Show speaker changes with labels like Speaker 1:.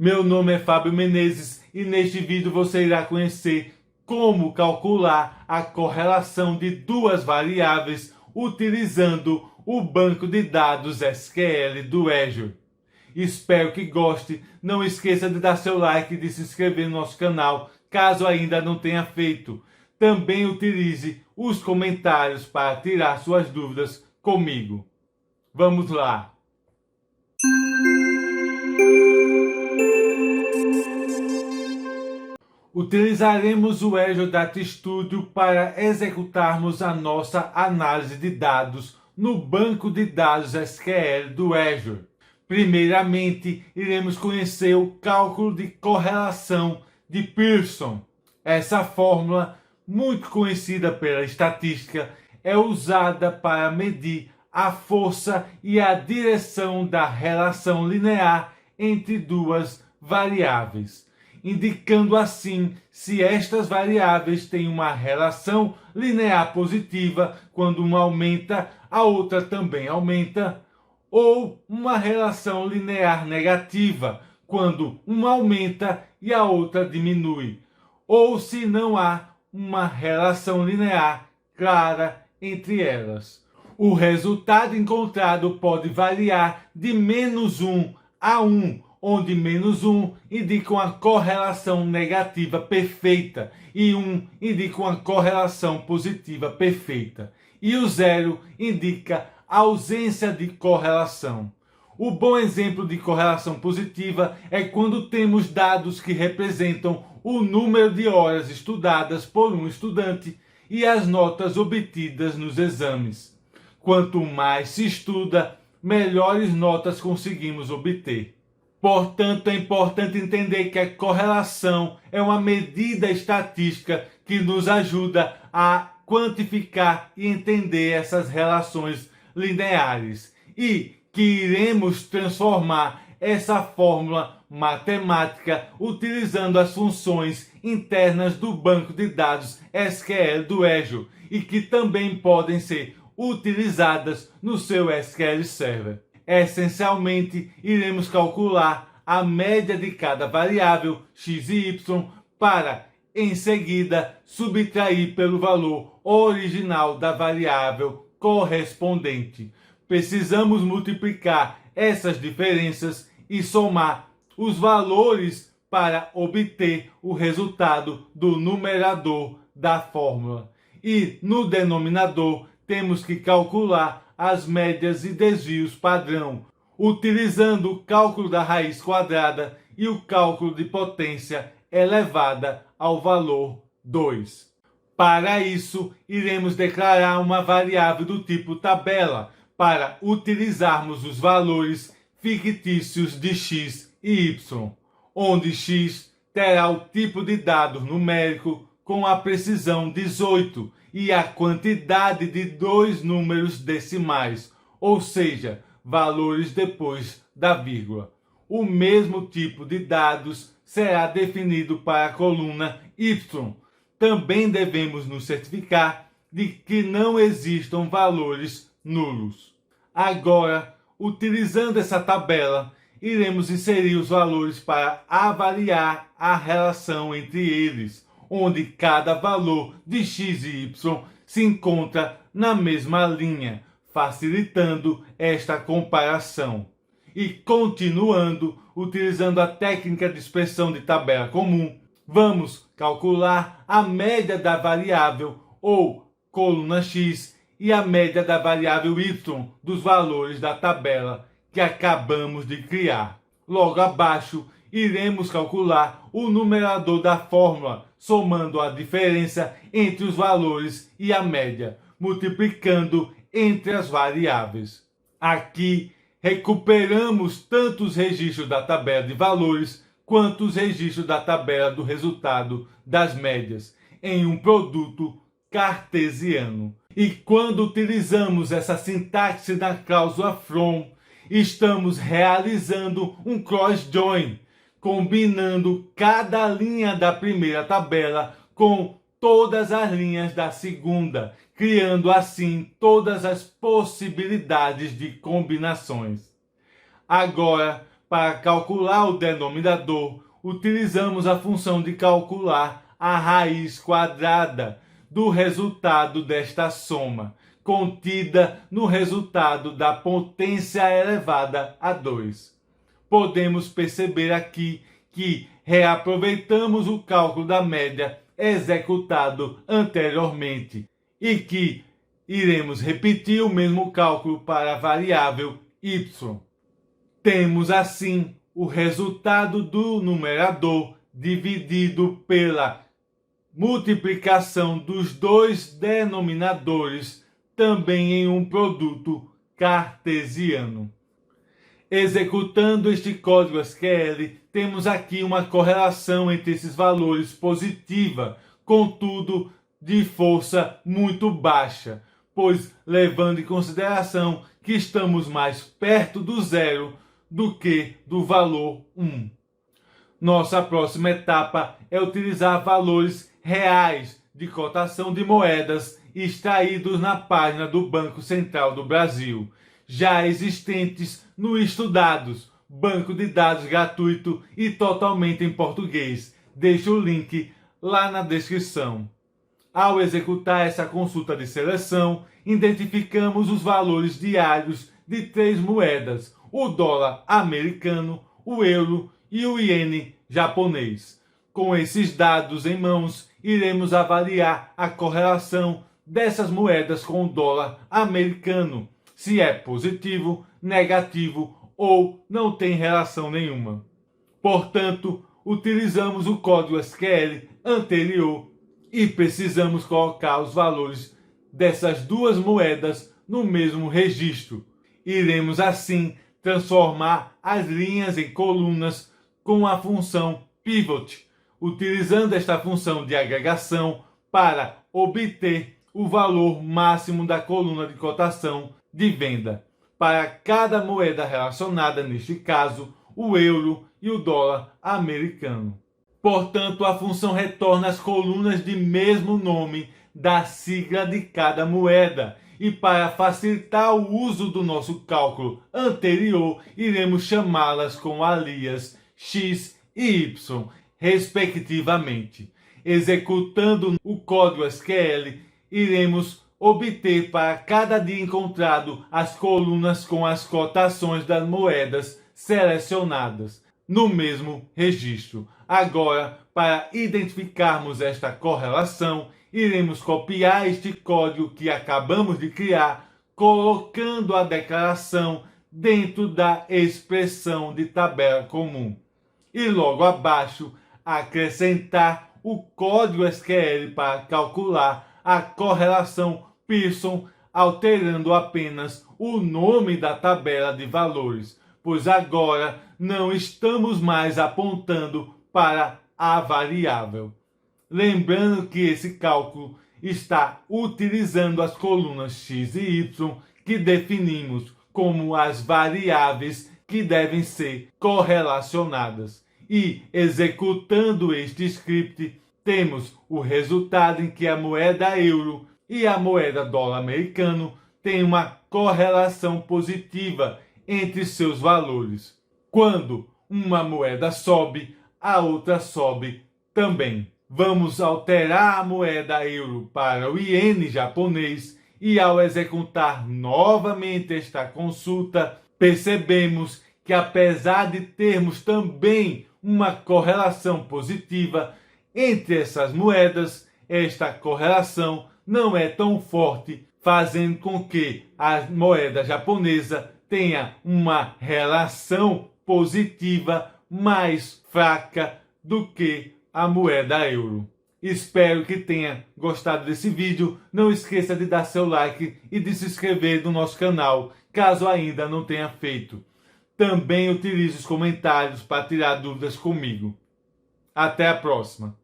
Speaker 1: Meu nome é Fábio Menezes e neste vídeo você irá conhecer como calcular a correlação de duas variáveis utilizando o banco de dados SQL do Azure. Espero que goste. Não esqueça de dar seu like e de se inscrever no nosso canal, caso ainda não tenha feito. Também utilize os comentários para tirar suas dúvidas comigo. Vamos lá! Utilizaremos o Azure Data Studio para executarmos a nossa análise de dados no banco de dados SQL do Azure. Primeiramente, iremos conhecer o cálculo de correlação de Pearson. Essa fórmula, muito conhecida pela estatística, é usada para medir a força e a direção da relação linear entre duas variáveis, indicando assim se estas variáveis têm uma relação linear positiva quando uma aumenta, a outra também aumenta, ou uma relação linear negativa quando uma aumenta e a outra diminui, ou se não há uma relação linear clara entre elas. O resultado encontrado pode variar de -1 a 1, onde -1 indica uma correlação negativa perfeita e 1 indica uma correlação positiva perfeita. E o 0 indica ausência de correlação. O bom exemplo de correlação positiva é quando temos dados que representam o número de horas estudadas por um estudante e as notas obtidas nos exames. Quanto mais se estuda, melhores notas conseguimos obter. Portanto, é importante entender que a correlação é uma medida estatística que nos ajuda a quantificar e entender essas relações lineares e que iremos transformar essa fórmula matemática utilizando as funções internas do banco de dados SQL do Azure e que também podem ser utilizadas no seu SQL Server. Essencialmente, iremos calcular a média de cada variável x e y para, em seguida, subtrair pelo valor original da variável correspondente. Precisamos multiplicar essas diferenças e somar os valores para obter o resultado do numerador da fórmula. E no denominador temos que calcular as médias e desvios padrão, utilizando o cálculo da raiz quadrada e o cálculo de potência elevada ao valor 2. Para isso, iremos declarar uma variável do tipo tabela, para utilizarmos os valores fictícios de x e y, onde x terá o tipo de dado numérico com a precisão 18 e a quantidade de 2 números decimais, ou seja, valores depois da vírgula. O mesmo tipo de dados será definido para a coluna y. Também devemos nos certificar de que não existam valores nulos. Agora, utilizando essa tabela, iremos inserir os valores para avaliar a relação entre eles, onde cada valor de x e y se encontra na mesma linha, facilitando esta comparação. E continuando, utilizando a técnica de expressão de tabela comum, vamos calcular a média da variável ou coluna x e a média da variável y dos valores da tabela que acabamos de criar. Logo abaixo, iremos calcular o numerador da fórmula, somando a diferença entre os valores e a média, multiplicando entre as variáveis. Aqui, recuperamos tanto os registros da tabela de valores quanto os registros da tabela do resultado das médias, em um produto cartesiano. E quando utilizamos essa sintaxe da cláusula from, estamos realizando um cross-join, combinando cada linha da primeira tabela com todas as linhas da segunda, criando assim todas as possibilidades de combinações. Agora, Para calcular o denominador, utilizamos a função de calcular a raiz quadrada do resultado desta soma, contida no resultado da potência elevada a 2. Podemos perceber aqui que reaproveitamos o cálculo da média executado anteriormente e que iremos repetir o mesmo cálculo para a variável y. Temos assim o resultado do numerador dividido pela multiplicação dos dois denominadores, também em um produto cartesiano. Executando este código SQL, temos aqui uma correlação entre esses valores positiva, contudo de força muito baixa, pois levando em consideração que estamos mais perto do zero do que do valor 1. Nossa próxima etapa é utilizar valores reais de cotação de moedas extraídos na página do Banco Central do Brasil, já existentes no Estudados, banco de dados gratuito e totalmente em português. Deixo o link lá na descrição. Ao executar essa consulta de seleção, identificamos os valores diários de 3 moedas, o dólar americano, o euro e o iene japonês. Com esses dados em mãos, iremos avaliar a correlação dessas moedas com o dólar americano, se é positivo, negativo ou não tem relação nenhuma. Portanto, utilizamos o código SQL anterior e precisamos colocar os valores dessas duas moedas no mesmo registro. Iremos assim transformar as linhas em colunas com a função pivot, utilizando esta função de agregação para obter o valor máximo da coluna de cotação de venda para cada moeda relacionada, neste caso, o euro e o dólar americano. Portanto, a função retorna as colunas de mesmo nome da sigla de cada moeda. E para facilitar o uso do nosso cálculo anterior, iremos chamá-las com alias x e y, respectivamente. Executando o código SQL, iremos obter para cada dia encontrado as colunas com as cotações das moedas selecionadas no mesmo registro. Agora, para identificarmos esta correlação, iremos copiar este código que acabamos de criar, colocando a declaração dentro da expressão de tabela comum. E logo abaixo, acrescentar o código SQL para calcular a correlação Pearson, alterando apenas o nome da tabela de valores, pois agora não estamos mais apontando para a variável. Lembrando que esse cálculo está utilizando as colunas x e y que definimos como as variáveis que devem ser correlacionadas. E executando este script, temos o resultado em que a moeda euro e a moeda dólar americano têm uma correlação positiva entre seus valores. Quando uma moeda sobe, a outra sobe também. Vamos alterar a moeda euro para o iene japonês e ao executar novamente esta consulta, percebemos que apesar de termos também uma correlação positiva entre essas moedas, esta correlação não é tão forte, fazendo com que a moeda japonesa tenha uma relação positiva mais fraca do que a moeda euro. Espero que tenha gostado desse vídeo. Não esqueça de dar seu like e de se inscrever no nosso canal, caso ainda não tenha feito. Também utilize os comentários para tirar dúvidas comigo. Até a próxima!